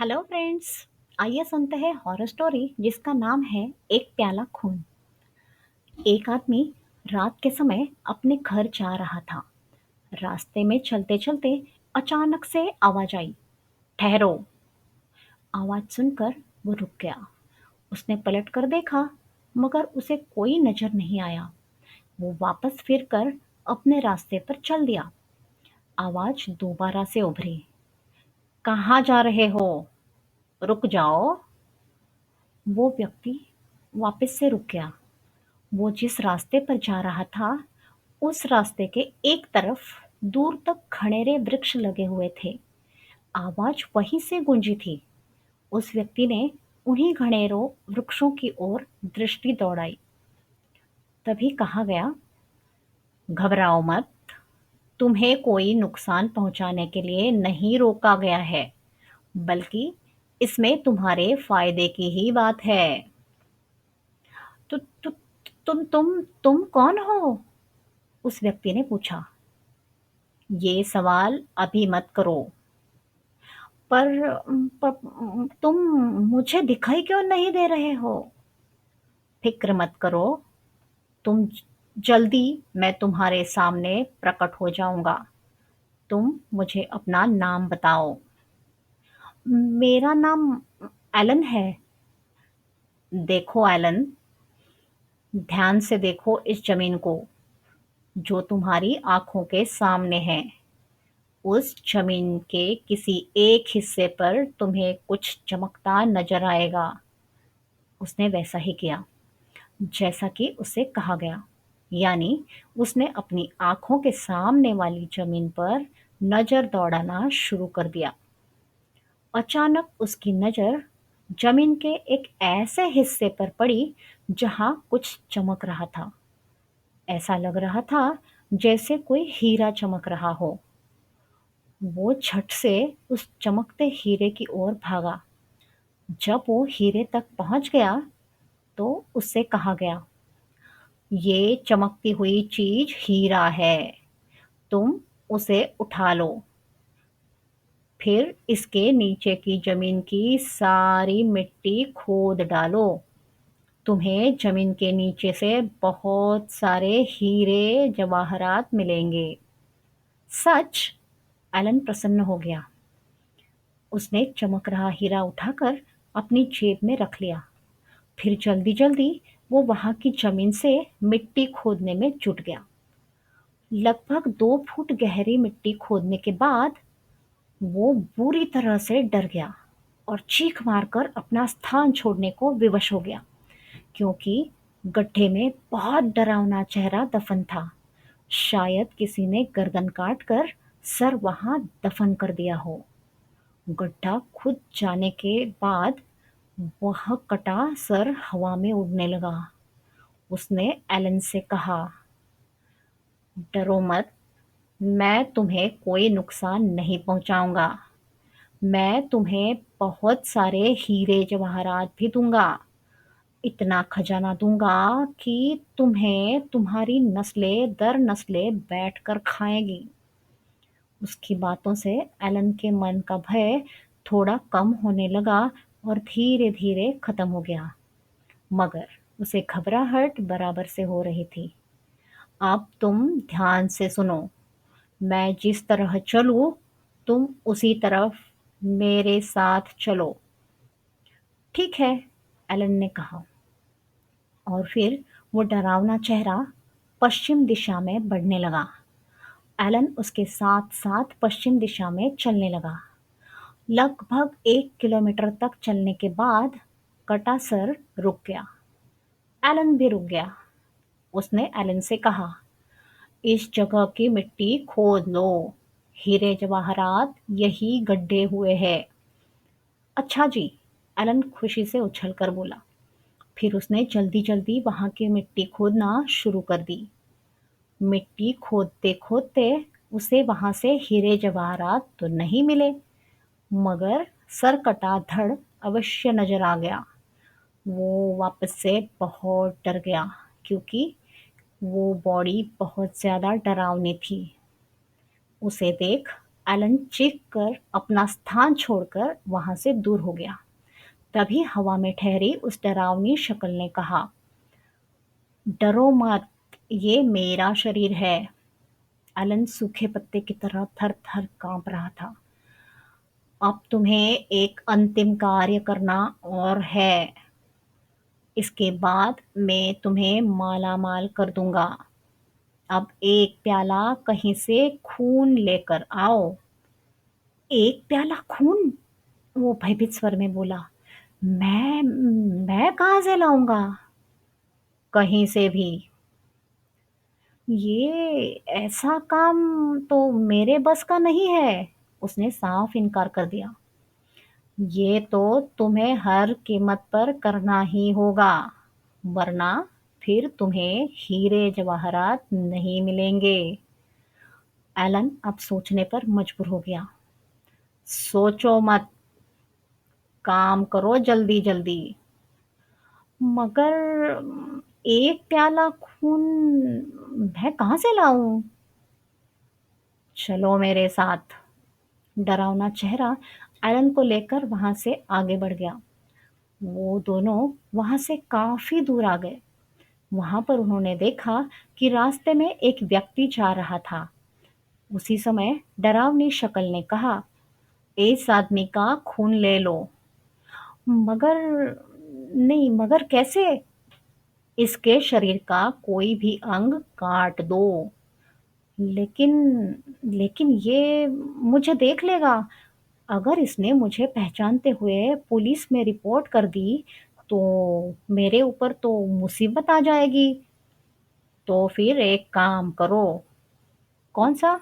Hello friends. आइए सुनते हैं हॉरर स्टोरी जिसका नाम है एक प्याला खून। एक आदमी रात के समय अपने घर जा रहा था। रास्ते में चलते चलते अचानक से आवाज आई, ठहरो। आवाज सुनकर वो रुक गया। उसने पलट कर देखा, मगर उसे कोई नजर नहीं आया। वो वापस फिरकर अपने रास्ते पर चल दिया। आवाज दोबारा से उभरी, कहाँ जा रहे हो, रुक जाओ। वो व्यक्ति वापस से रुक गया। वो जिस रास्ते पर जा रहा था, उस रास्ते के एक तरफ दूर तक घनेरे वृक्ष लगे हुए थे। आवाज वहीं से गूंजी थी। उस व्यक्ति ने उन्हीं घनेरों वृक्षों की ओर दृष्टि दौड़ाई। तभी कहा गया, घबराओ मत, तुम्हें कोई नुकसान पहुंचाने के लिए नहीं रोका गया है, बल्कि इसमें तुम्हारे फायदे की ही बात है। तु, तु, तुम कौन हो? उस व्यक्ति ने पूछा। ये सवाल अभी मत करो। पर, तुम मुझे दिखाई क्यों नहीं दे रहे हो? फिक्र मत करो, तुम जल्दी मैं तुम्हारे सामने प्रकट हो जाऊंगा। तुम मुझे अपना नाम बताओ। मेरा नाम एलन है। देखो एलन, ध्यान से देखो इस जमीन को जो तुम्हारी आंखों के सामने है। उस जमीन के किसी एक हिस्से पर तुम्हें कुछ चमकता नजर आएगा। उसने वैसा ही किया जैसा कि उसे कहा गया, यानी उसने अपनी आंखों के सामने वाली जमीन पर नजर दौड़ाना शुरू कर दिया। अचानक उसकी नजर जमीन के एक ऐसे हिस्से पर पड़ी जहां कुछ चमक रहा था। ऐसा लग रहा था जैसे कोई हीरा चमक रहा हो। वो झट से उस चमकते हीरे की ओर भागा। जब वो हीरे तक पहुंच गया तो उससे कहा गया, ये चमकती हुई चीज हीरा है, तुम उसे उठा लो। फिर इसके नीचे की जमीन की सारी मिट्टी खोद डालो। तुम्हें जमीन के नीचे से बहुत सारे हीरे जवाहरात मिलेंगे। सच? एलन प्रसन्न हो गया। उसने चमक रहा हीरा उठाकर अपनी जेब में रख लिया। फिर जल्दी जल्दी वो वहां की जमीन से मिट्टी खोदने में जुट गया। लगभग 2 फुट गहरी मिट्टी खोदने के बाद वो बुरी तरह से डर गया और चीख मारकर अपना स्थान छोड़ने को विवश हो गया, क्योंकि गड्ढे में बहुत डरावना चेहरा दफन था। शायद किसी ने गर्दन काट कर सर वहां दफन कर दिया हो। गड्ढा खुद जाने के बाद वह कटा सर हवा में उड़ने लगा। उसने एलन से कहा, डरो मत, मैं तुम्हें कोई नुकसान नहीं पहुंचाऊंगा। मैं तुम्हें बहुत सारे हीरे जवाहरात भी दूंगा। इतना खजाना दूंगा कि तुम्हें तुम्हारी नस्लें दर नस्लें बैठकर खाएंगी। उसकी बातों से एलन के मन का भय थोड़ा कम होने लगा और धीरे धीरे खत्म हो गया, मगर उसे घबराहट बराबर से हो रही थी। अब तुम ध्यान से सुनो, मैं जिस तरह चलूं तुम उसी तरफ मेरे साथ चलो। ठीक है, एलन ने कहा। और फिर वो डरावना चेहरा पश्चिम दिशा में बढ़ने लगा। एलन उसके साथ साथ पश्चिम दिशा में चलने लगा। लगभग 1 किलोमीटर तक चलने के बाद कटा सर रुक गया। एलन भी रुक गया। उसने एलन से कहा, इस जगह की मिट्टी खोद लो, हीरे जवाहरात यही गड्ढे हुए हैं। अच्छा जी, एलन खुशी से उछलकर बोला। फिर उसने जल्दी जल्दी वहां की मिट्टी खोदना शुरू कर दी। मिट्टी खोदते खोदते उसे वहां से हीरे जवाहरात तो नहीं मिले, मगर सरकटा धड़ अवश्य नजर आ गया। वो वापस से बहुत डर गया, क्योंकि वो बॉडी बहुत ज्यादा डरावनी थी। उसे देख एलन चीखकर अपना स्थान छोड़कर वहां से दूर हो गया। तभी हवा में ठहरी उस डरावनी शक्ल ने कहा, डरो मत, ये मेरा शरीर है। एलन सूखे पत्ते की तरह थर-थर काँप रहा था। अब तुम्हें एक अंतिम कार्य करना और है। इसके बाद मैं तुम्हें मालामाल कर दूंगा। अब एक प्याला कहीं से खून लेकर आओ। एक प्याला खून? वो भयभीत स्वर में बोला। मैं कहाँ से लाऊंगा? कहीं से भी। ये ऐसा काम तो मेरे बस का नहीं है, उसने साफ इनकार कर दिया। ये तो तुम्हें हर कीमत पर करना ही होगा, वरना फिर तुम्हें हीरे जवाहरात नहीं मिलेंगे। एलन अब सोचने पर मजबूर हो गया। सोचो मत, काम करो जल्दी जल्दी। मगर एक प्याला खून मैं कहाँ से लाऊं? चलो मेरे साथ। डरावना चेहरा एलन को लेकर वहां से आगे बढ़ गया। वो दोनों वहां से काफी दूर आ गए। वहां पर उन्होंने देखा कि रास्ते में एक व्यक्ति जा रहा था। उसी समय डरावनी शक्ल ने कहा, इस आदमी का खून ले लो। मगर नहीं, मगर कैसे? इसके शरीर का कोई भी अंग काट दो। लेकिन लेकिन ये मुझे देख लेगा। अगर इसने मुझे पहचानते हुए पुलिस में रिपोर्ट कर दी तो मेरे ऊपर तो मुसीबत आ जाएगी। तो फिर एक काम करो। कौन सा?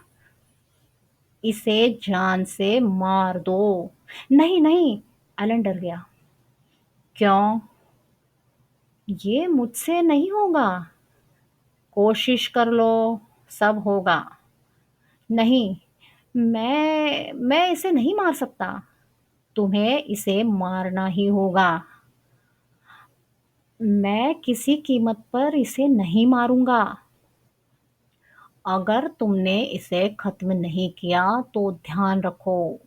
इसे जान से मार दो। नहीं नहीं, एलन डर गया। क्यों? ये मुझसे नहीं होगा। कोशिश कर लो, सब होगा। नहीं, मैं इसे नहीं मार सकता। तुम्हें इसे मारना ही होगा। मैं किसी कीमत पर इसे नहीं मारूंगा। अगर तुमने इसे खत्म नहीं किया तो ध्यान रखो,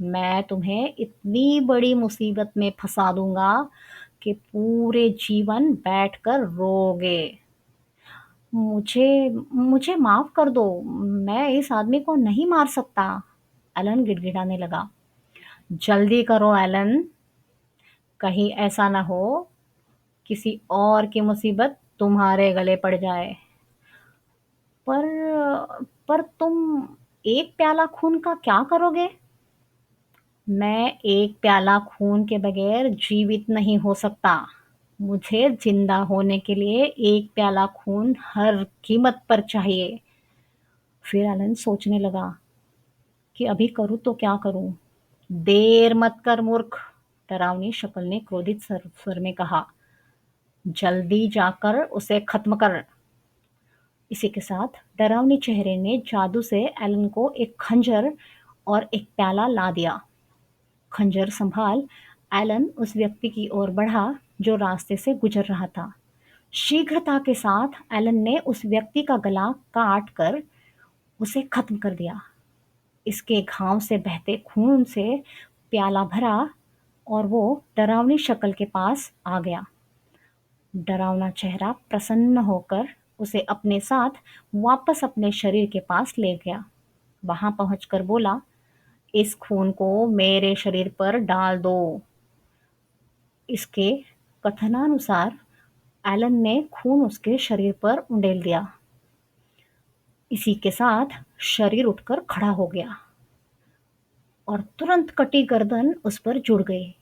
मैं तुम्हें इतनी बड़ी मुसीबत में फंसा दूंगा कि पूरे जीवन बैठकर रोओगे। मुझे मुझे माफ कर दो, मैं इस आदमी को नहीं मार सकता। एलन गिड़गिड़ाने लगा। जल्दी करो एलन, कहीं ऐसा ना हो किसी और की मुसीबत तुम्हारे गले पड़ जाए। पर तुम एक प्याला खून का क्या करोगे? मैं एक प्याला खून के बगैर जीवित नहीं हो सकता। मुझे जिंदा होने के लिए एक प्याला खून हर कीमत पर चाहिए। फिर एलन सोचने लगा कि अभी करूं तो क्या करूं। देर मत कर मूर्ख, डरावनी शक्ल ने क्रोधित स्वर में कहा। जल्दी जाकर उसे खत्म कर। इसी के साथ डरावनी चेहरे ने जादू से एलन को एक खंजर और एक प्याला ला दिया। खंजर संभाल एलन उस व्यक्ति की ओर बढ़ा जो रास्ते से गुजर रहा था। शीघ्रता के साथ एलन ने उस व्यक्ति का गला काट कर उसे खत्म कर दिया। इसके घाव से बहते खून से प्याला भरा और वो डरावनी शक्ल के पास आ गया। डरावना चेहरा प्रसन्न होकर उसे अपने साथ वापस अपने शरीर के पास ले गया। वहां पहुंचकर बोला, इस खून को मेरे शरीर पर डाल दो। इसके कथनानुसार एलन ने खून उसके शरीर पर उंडेल दिया। इसी के साथ शरीर उठकर खड़ा हो गया और तुरंत कटी गर्दन उस पर जुड़ गई।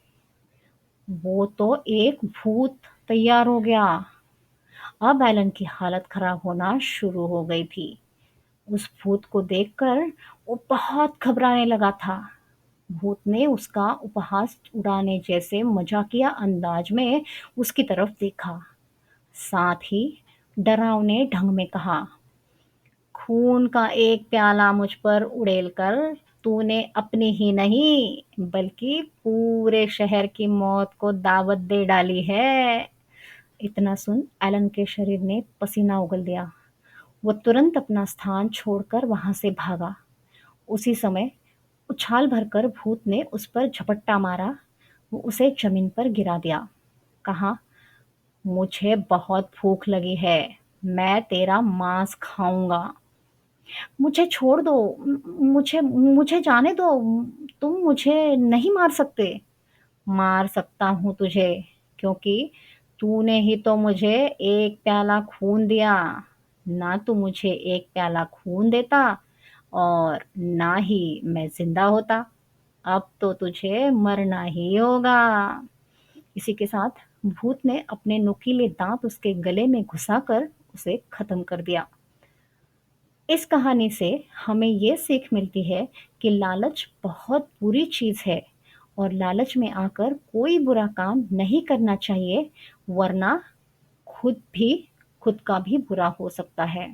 वो तो एक भूत तैयार हो गया। अब एलन की हालत खराब होना शुरू हो गई थी। उस भूत को देखकर वो बहुत घबराने लगा था। भूत ने उसका उपहास उड़ाने जैसे मजाकिया अंदाज में उसकी तरफ देखा। साथ ही डरावने ढंग में कहा, खून का एक प्याला मुझ पर उड़ेल कर तूने अपनी ही नहीं बल्कि पूरे शहर की मौत को दावत दे डाली है। इतना सुन एलन के शरीर ने पसीना उगल दिया। वो तुरंत अपना स्थान छोड़कर वहां से भागा। उसी समय उछाल भरकर भूत ने उस पर झपट्टा मारा, वो उसे ज़मीन पर गिरा दिया। कहा, मुझे बहुत भूख लगी है, मैं तेरा मांस खाऊँगा। मुझे छोड़ दो, मुझे मुझे जाने दो, तुम मुझे नहीं मार सकते। मार सकता हूँ तुझे, क्योंकि तूने ही तो मुझे एक प्याला खून दिया। ना तू मुझे एक प्याला खून देता और ना ही मैं जिंदा होता। अब तो तुझे मरना ही होगा। इसी के साथ भूत ने अपने नुकीले दांत उसके गले में घुसाकर उसे खत्म कर दिया। इस कहानी से हमें ये सीख मिलती है कि लालच बहुत बुरी चीज़ है और लालच में आकर कोई बुरा काम नहीं करना चाहिए, वरना खुद भी खुद का भी बुरा हो सकता है।